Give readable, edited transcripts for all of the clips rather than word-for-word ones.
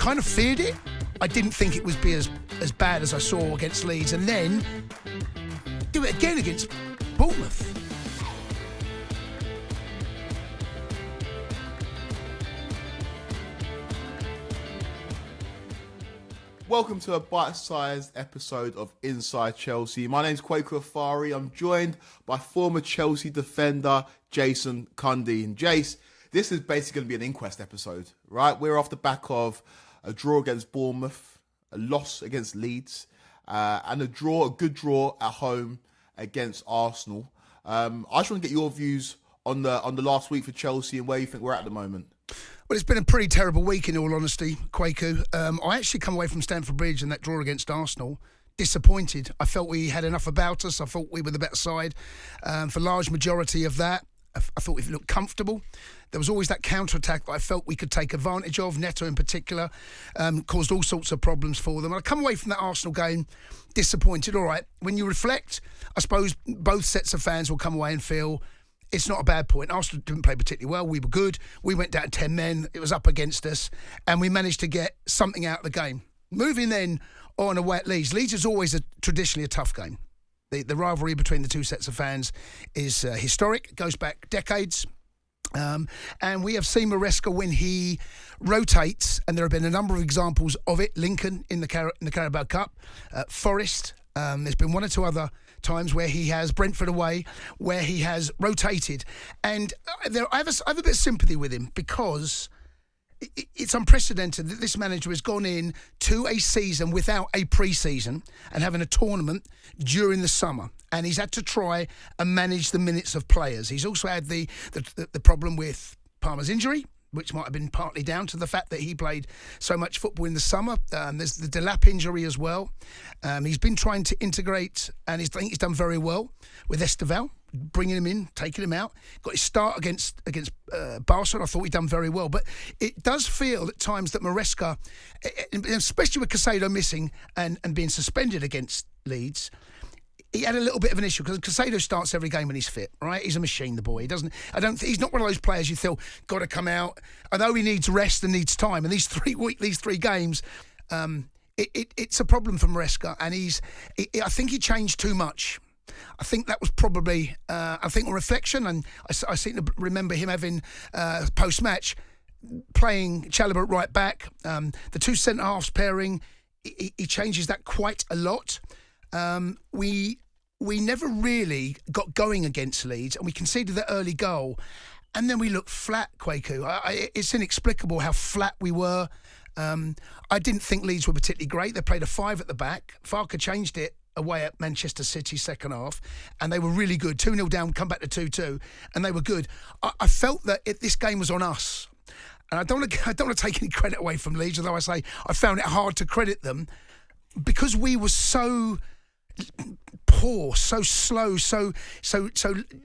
kind of feared it. I didn't think it would be as bad as I saw against Leeds, and then do it again against Bournemouth. Welcome to a bite-sized episode of Inside Chelsea. My name's Kweku Afari. I'm joined by former Chelsea defender Jason Cundy. And Jace, this is basically going to be an inquest episode, right? We're off the back of a draw against Bournemouth, a loss against Leeds, and a good draw at home against Arsenal. I just want to get your views on the last week for Chelsea and where you think we're at the moment. Well, it's been a pretty terrible week, in all honesty, Kweku. I actually come away from Stamford Bridge and that draw against Arsenal disappointed. I felt we had enough about us. I thought we were the better side for large majority of that. I thought we looked comfortable. There was always that counter-attack that I felt we could take advantage of. Neto in particular caused all sorts of problems for them. And I come away from that Arsenal game disappointed. All right, when you reflect, I suppose both sets of fans will come away and feel it's not a bad point. Arsenal didn't play particularly well. We were good. We went down 10 men. It was up against us. And we managed to get something out of the game. Moving then on away at Leeds. Leeds is always traditionally a tough game. The rivalry between the two sets of fans is historic. It goes back decades. And we have seen Maresca when he rotates, and there have been a number of examples of it. Lincoln in the Carabao Cup, Forest. There's been one or two times where he has Brentford away, where he has rotated, and I have a bit of sympathy with him because it's unprecedented that this manager has gone in to a season without a pre-season and having a tournament during the summer, and he's had to try and manage the minutes of players. He's also had the problem with Palmer's injury, which might have been partly down to the fact that he played so much football in the summer. There's the Delap injury as well. He's been trying to integrate, and I think he's done very well with Esteval, bringing him in, taking him out. Got his start against Barcelona. I thought he'd done very well. But it does feel at times that Maresca, especially with Caicedo missing and being suspended against Leeds, he had a little bit of an issue because Caicedo starts every game when he's fit, right? He's a machine, the boy. He's not one of those players you feel got to come out. I know he needs rest and needs time. And these 3 games, it's a problem for Maresca. And I think he changed too much. I think that was probably, a reflection. And I seem to remember him having, post-match, playing Chalobah at right back. The two centre-halves pairing, he changes that quite a lot. We never really got going against Leeds, and we conceded the early goal, and then we looked flat, Kweku. It's inexplicable how flat we were. I didn't think Leeds were particularly great. They played a 5 at the back. Farke changed it away at Manchester City second half, and they were really good. 2-0 down, come back to 2-2, and they were good. I felt that this game was on us, and I don't want to take any credit away from Leeds, although I found it hard to credit them because we were so poor, so slow, so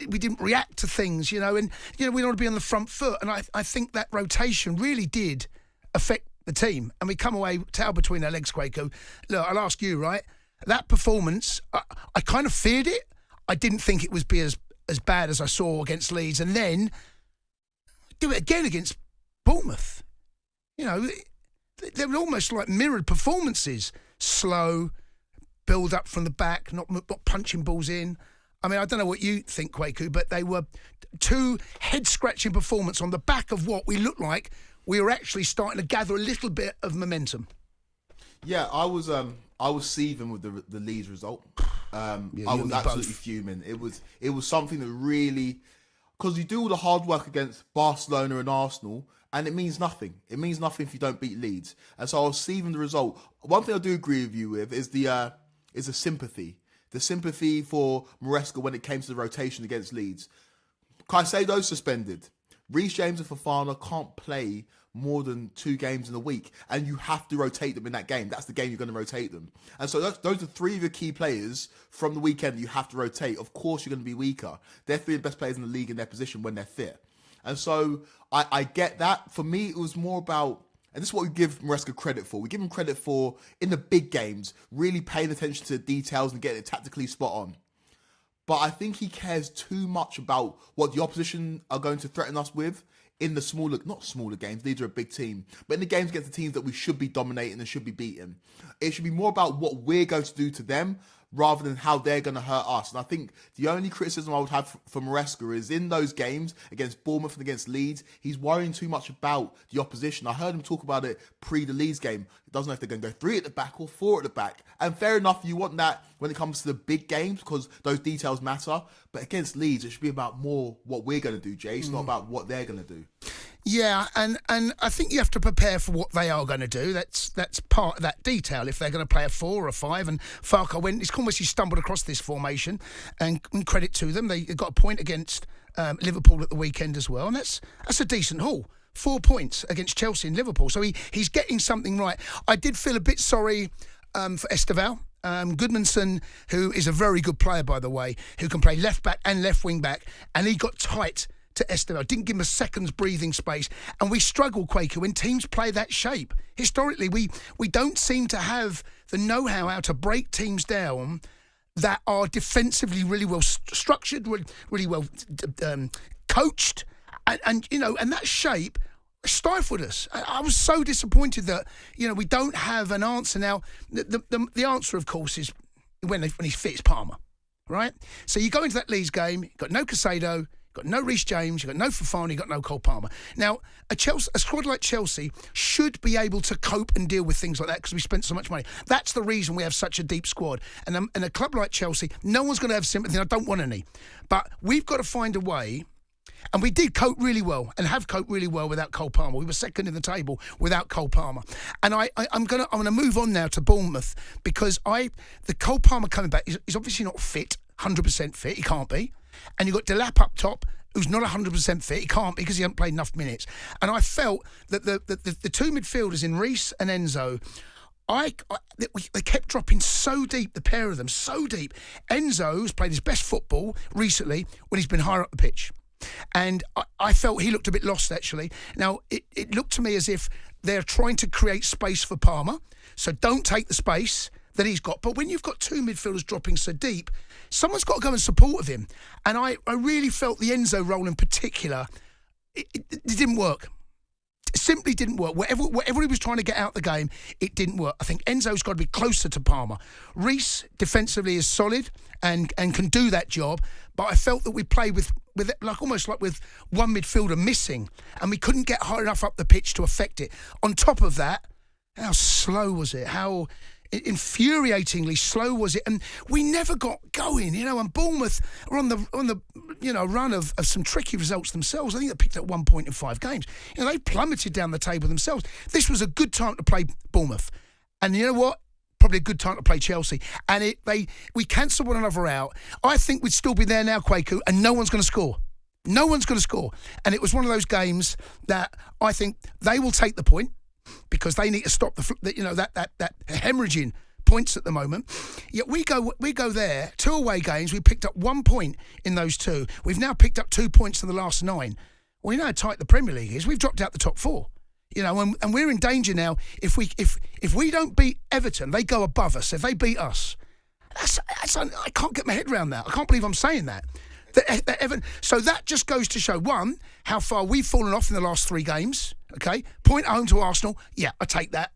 we didn't react to things, and we don't want to be on the front foot, and I think that rotation really did affect the team, and we come away tail between our legs, Kweku. Look, I'll ask you, right? That performance, I kind of feared it. I didn't think it would be as bad as I saw against Leeds, and then do it again against Bournemouth. They were almost like mirrored performances, slow, build up from the back, not punching balls in. I mean, I don't know what you think, Kweku, but they were two head-scratching performances on the back of what we looked like we were actually starting to gather a little bit of momentum. Yeah, I was seething with the Leeds result. I was absolutely fuming. It was something that really, because you do all the hard work against Barcelona and Arsenal, and it means nothing. It means nothing if you don't beat Leeds. And so I was seething the result. One thing I do agree with you with is the sympathy. The sympathy for Maresca when it came to the rotation against Leeds. Caicedo suspended. Reece James and Fofana can't play more than 2 games in a week, and you have to rotate them in that game. That's the game you're going to rotate them. And so those are 3 of your key players from the weekend you have to rotate. Of course, you're going to be weaker. They're 3 of the best players in the league in their position when they're fit. And so I get that. For me, it was more about, and this is what we give Maresca credit for. We give him credit for, in the big games, really paying attention to the details and getting it tactically spot on. But I think he cares too much about what the opposition are going to threaten us with in the not smaller games, Leeds are a big team, but in the games against the teams that we should be dominating and should be beating, it should be more about what we're going to do to them rather than how they're going to hurt us. And I think the only criticism I would have for Maresca is in those games against Bournemouth and against Leeds, he's worrying too much about the opposition. I heard him talk about it pre the Leeds game. He doesn't know if they're going to go 3 at the back or 4 at the back. And fair enough, you want that when it comes to the big games because those details matter. But against Leeds, it should be about more what we're going to do, Jay. It's not about what they're going to do. Yeah, and I think you have to prepare for what they are going to do. That's part of that detail. If they're going to play a 4 or a 5, and Farke it's almost he stumbled across this formation, and credit to them, they got a point against Liverpool at the weekend as well, and that's a decent haul. 4 points against Chelsea and Liverpool, so he's getting something right. I did feel a bit sorry for Esteval. Goodmanson, who is a very good player, by the way, who can play left back and left wing back, and he got tight to Esteval, didn't give him a second's breathing space, and we struggle, Kweku, when teams play that shape. Historically, we don't seem to have the know-how how to break teams down that are defensively really well structured, really well coached, and that shape stifled us. I was so disappointed that we don't have an answer now. The answer, of course, is when he's fit, it's Palmer, right? So you go into that Leeds game, you've got no Caicedo, got no Reece James, you've got no Fofana, you've got no Cole Palmer. Now, a squad like Chelsea should be able to cope and deal with things like that because we spent so much money. That's the reason we have such a deep squad. And a club like Chelsea, no one's going to have sympathy. I don't want any. But we've got to find a way. And we did cope really well and have coped really well without Cole Palmer. We were second in the table without Cole Palmer. And I'm gonna move on now to Bournemouth because the Cole Palmer coming back is obviously not fit, 100% fit. He can't be. And you've got Delap up top, who's not 100% fit. He can't because he hasn't played enough minutes. And I felt that the two midfielders in Reece and Enzo, they kept dropping so deep, the pair of them, so deep. Enzo's played his best football recently when he's been higher up the pitch. And I felt he looked a bit lost, actually. Now, it looked to me as if they're trying to create space for Palmer. So don't take the space that he's got. But when you've got two midfielders dropping so deep, someone's got to go and support him. And I really felt the Enzo role in particular, it didn't work. It simply didn't work. Whatever he was trying to get out the game, it didn't work. I think Enzo's got to be closer to Palmer. Reece defensively is solid and can do that job, but I felt that we played with almost like with one midfielder missing, and we couldn't get high enough up the pitch to affect it. On top of that, how slow was it? How infuriatingly slow was it? And we never got going, and Bournemouth are on the run of some tricky results themselves. I think they picked up 1 point in 5 games. They plummeted down the table themselves. This was a good time to play Bournemouth. And you know what? Probably a good time to play Chelsea. And we cancelled one another out. I think we'd still be there now, Kweku, and no one's going to score. No one's going to score. And it was one of those games that I think they will take the point, because they need to stop that hemorrhaging points at the moment. Yet we go there, 2 away games. We picked up 1 point in those 2. We've now picked up 2 points in the last 9. Well, you know how tight the Premier League is. We've dropped out the top 4. And we're in danger now. If we don't beat Everton, they go above us. If they beat us, I can't get my head around that. I can't believe I'm saying that. So that just goes to show, one, how far we've fallen off in the last 3 games. Okay, point home to Arsenal. Yeah, I take that.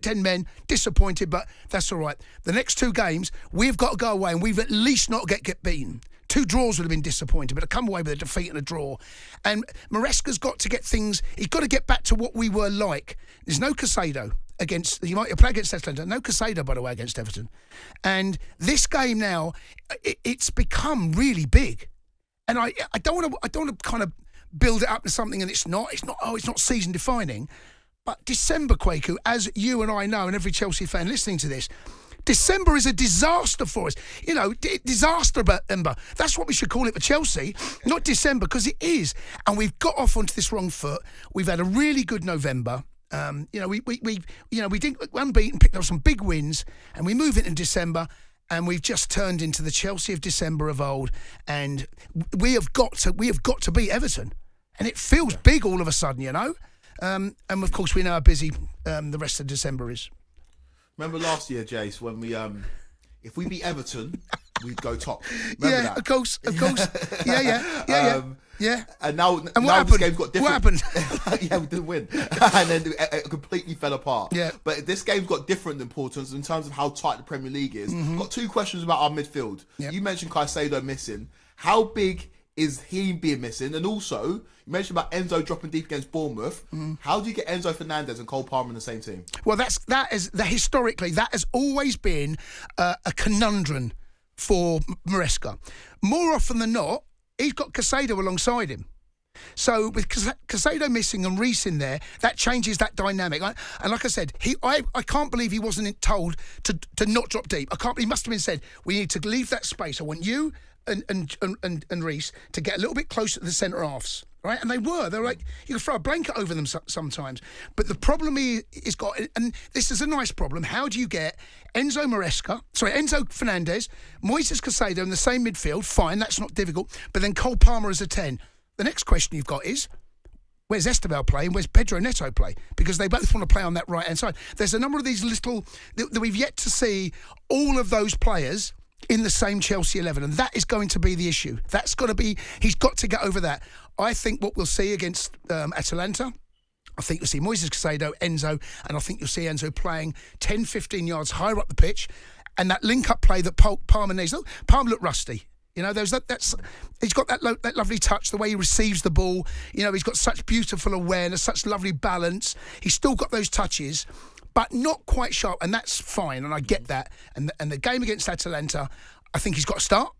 10 men, disappointed, but that's all right. The next 2 games, we've got to go away, and we've at least not get beaten. 2 draws would have been disappointing, but to come away with a defeat and a draw. And Maresca's got to get things. He's got to get back to what we were like. There's no Caicedo he might play against Atalanta. No Caicedo, by the way, against Everton. And this game now, it's become really big. And I don't want to kind of build it up to something, and it's not season defining. But December, Kweku, as you and I know, and every Chelsea fan listening to this, December is a disaster for us. Disaster, Ember. That's what we should call it for Chelsea, not December, because it is. And we've got off onto this wrong foot. We've had a really good November. We didn't unbeaten, picked up some big wins, and we move into December. And we've just turned into the Chelsea of December of old, and we have got to beat Everton, and it feels big all of a sudden, And of course, we know how busy the rest of December is. Remember last year, Jace, when we if we beat Everton, we'd go top. Remember that? Of course. Yeah. And now what this game's got different. What happened? Yeah, we didn't win. And then it completely fell apart. Yeah. But this game's got different importance in terms of how tight the Premier League is. Got two questions about our midfield. Yeah. You mentioned Caicedo missing. How big is he being missing? And also, you mentioned about Enzo dropping deep against Bournemouth. How do you get Enzo Fernandez and Cole Palmer in the same team? Well, historically, that has always been a conundrum for Maresca. More often than not, he's got Caicedo alongside him. So with Caicedo missing and Reece in there, that changes that dynamic. And like I said, I can't believe he wasn't told to not drop deep. He must have been said, we need to leave that space. I want you and Reece to get a little bit closer to the centre halves. Right, and they were like, you could throw a blanket over them sometimes. But the problem is got, and this is a nice problem. How do you get Enzo Fernandez, Moises Caicedo in the same midfield? Fine, that's not difficult. But then Cole Palmer as a 10. The next question you've got is, where's Esteban play and where's Pedro Neto play? Because they both want to play on that right hand side. There's a number of these little that we've yet to see all of those players in the same Chelsea 11, and that is going to be the issue. He's got to get over that. I think what we'll see against Atalanta, I think you'll see Moises Caicedo, Enzo, and I think you'll see Enzo playing 10, 15 yards higher up the pitch, and that link-up play that Palmer needs. Look, Palmer looked rusty. You know, he's got that lovely touch, the way he receives the ball. You know, he's got such beautiful awareness, such lovely balance. He's still got those touches, but not quite sharp, and that's fine, and I get that. And the game against Atalanta, I think he's got to start.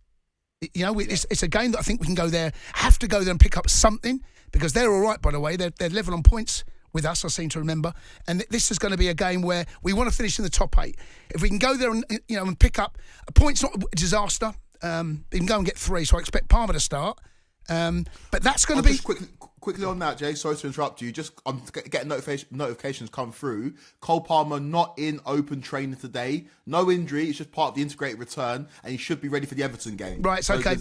You know, it's a game that I think we can have to go there and pick up something, because they're all right, by the way. They're level on points with us, I seem to remember. And this is going to be a game where we want to finish in the top 8. If we can go there and pick up a point's not a disaster. We can go and get 3, so I expect Palmer to start. But that's going to be... Quickly on that, Jay, sorry to interrupt you. I'm getting notifications come through. Cole Palmer not in open training today. No injury. It's just part of the integrated return, and he should be ready for the Everton game. Right. So okay.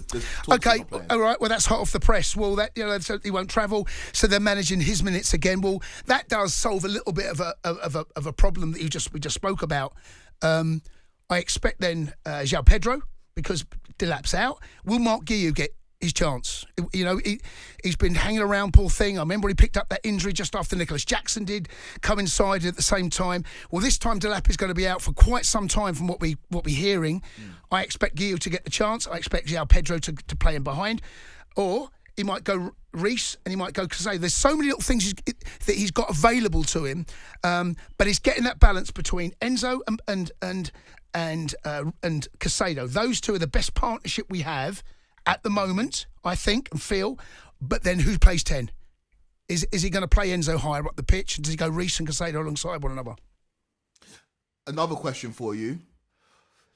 Okay. All right. Well, that's hot off the press. Well, so he won't travel, so they're managing his minutes again. Well, that does solve a little bit of a problem that we just spoke about. I expect then João Pedro, because Delap's out. Will Mark Guiu get his chance? You know, he's been hanging around, poor thing. I remember he picked up that injury just after Nicholas Jackson did, coincided at the same time. Well, this time Delap is going to be out for quite some time from what we're hearing. I expect Guiu to get the chance. I expect João Pedro to play him behind. Or he might go Reece and he might go Caicedo. There's so many little things that he's got available to him, but he's getting that balance between Enzo and Caicedo. Those two are the best partnership we have at the moment, I think and feel. But then who plays 10? Is he going to play Enzo higher up the pitch? Does he go Reece and Caicedo alongside one another? Another question for you.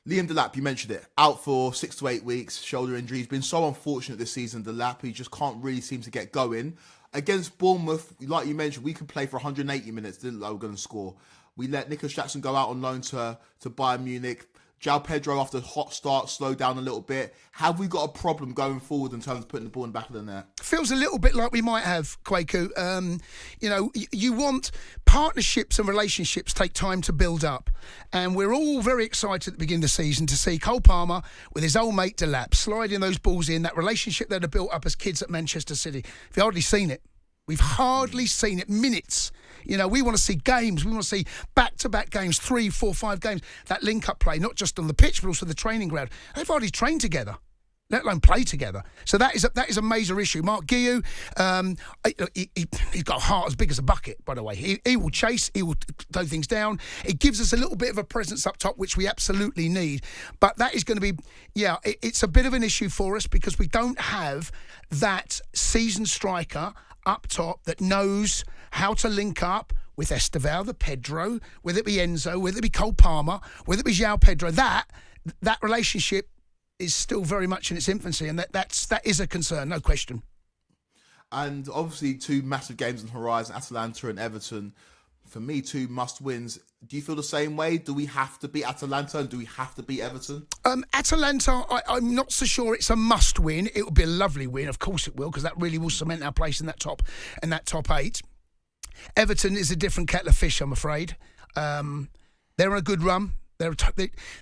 Liam Delap, you mentioned it, out for 6 to 8 weeks, shoulder injury. He's been so unfortunate this season, Delap. He just can't really seem to get going. Against Bournemouth, like you mentioned, we could play for 180 minutes, didn't know we were going to score. We let Nicholas Jackson go out on loan to Bayern Munich. João Pedro, after a hot start, slowed down a little bit. Have we got a problem going forward in terms of putting the ball in the back of the net? Feels a little bit like we might have, Kweku. You know, you want partnerships and relationships take time to build up. And we're all very excited at the beginning of the season to see Cole Palmer with his old mate Delap sliding those balls in, that relationship that had built up as kids at Manchester City. We've hardly seen it. We've hardly seen it. Minutes. You know, we want to see games. We want to see back-to-back games, 3, 4, 5 games. That link-up play, not just on the pitch, but also the training ground. They've hardly trained together, let alone play together. So that is a major issue. Mark Guiu, he's got a heart as big as a bucket, by the way. He will chase, he will throw things down. It gives us a little bit of a presence up top, which we absolutely need. But that is going to be, it's a bit of an issue for us because we don't have that seasoned striker up top that knows how to link up with Esteban, the Pedro, whether it be Enzo, whether it be Cole Palmer, whether it be João Pedro. That relationship is still very much in its infancy, and that is a concern, no question. And obviously 2 massive games on the horizon, Atalanta and Everton. For me, 2 must-wins. Do you feel the same way? Do we have to beat Atalanta and do we have to beat Everton? Atalanta, I'm not so sure it's a must-win. It will be a lovely win, of course it will, because that really will cement our place in that top 8. Everton is a different kettle of fish, I'm afraid. They're on a good run.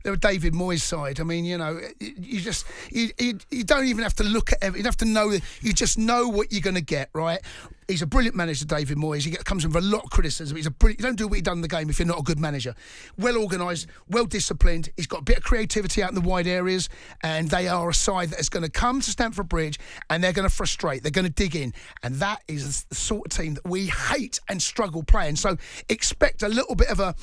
They're a David Moyes side. I mean, you know, you don't even have to look at everything. You have to know. You just know what you're going to get, right? He's a brilliant manager, David Moyes. He comes in with a lot of criticism. You don't do what you've done in the game if you're not a good manager. Well organised, well disciplined. He's got a bit of creativity out in the wide areas, and they are a side that is going to come to Stamford Bridge and they're going to frustrate. They're going to dig in, and that is the sort of team that we hate and struggle playing. So expect a little bit of a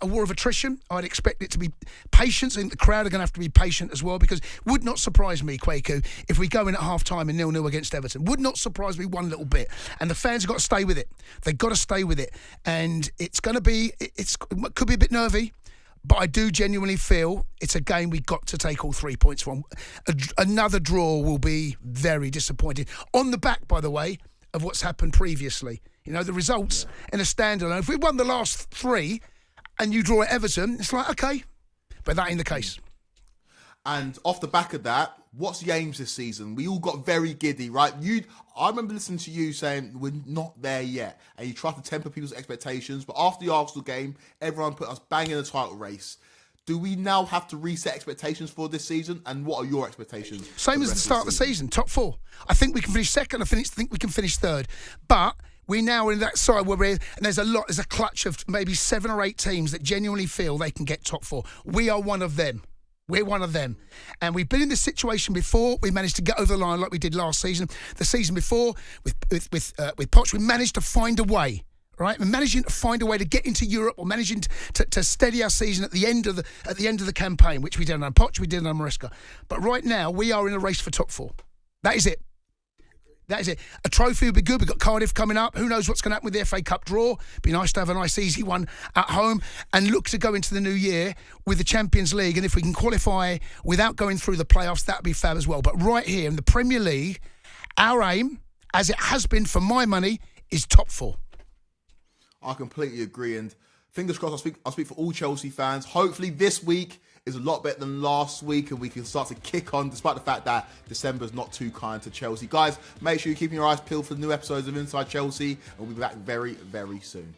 war of attrition. I'd expect it to be patience. I think the crowd are going to have to be patient as well, because it would not surprise me, Kweku, if we go in at half time and 0-0 against Everton. Would not surprise me one little bit. And the fans have got to stay with it. They've got to stay with it. And it's going to be, it could be a bit nervy, but I do genuinely feel it's a game we've got to take all 3 points from. Another draw will be very disappointing. On the back, by the way, of what's happened previously. You know, the results in a standalone. If we won the last 3 and you draw at Everton, it's like, okay. But that ain't the case. And off the back of that, what's the aims this season? We all got very giddy, right? I remember listening to you saying we're not there yet, and you tried to temper people's expectations. But after the Arsenal game, everyone put us bang in the title race. Do we now have to reset expectations for this season? And what are your expectations? Same as the start of the season, top 4. I think we can finish second. I think we can finish third. But we now are in that side where and there's a clutch of maybe 7 or 8 teams that genuinely feel they can get top 4. We are one of them. We're one of them. And we've been in this situation before. We managed to get over the line like we did last season. The season before, with Poch, we managed to find a way. Right, we're managing to find a way to get into Europe, or managing to steady our season at the end of the campaign, which we did on Poch, we did on Maresca. But right now, we are in a race for top 4. That is it. That is it. A trophy would be good. We've got Cardiff coming up. Who knows what's going to happen with the FA Cup draw? Be nice to have a nice easy one at home and look to go into the new year with the Champions League. And if we can qualify without going through the playoffs, that would be fab as well. But right here in the Premier League, our aim, as it has been for my money, is top 4. I completely agree, and fingers crossed. I'll speak for all Chelsea fans. Hopefully this week is a lot better than last week, and we can start to kick on, despite the fact that December is not too kind to Chelsea. Guys, make sure you're keeping your eyes peeled for the new episodes of Inside Chelsea, and we'll be back very, very soon.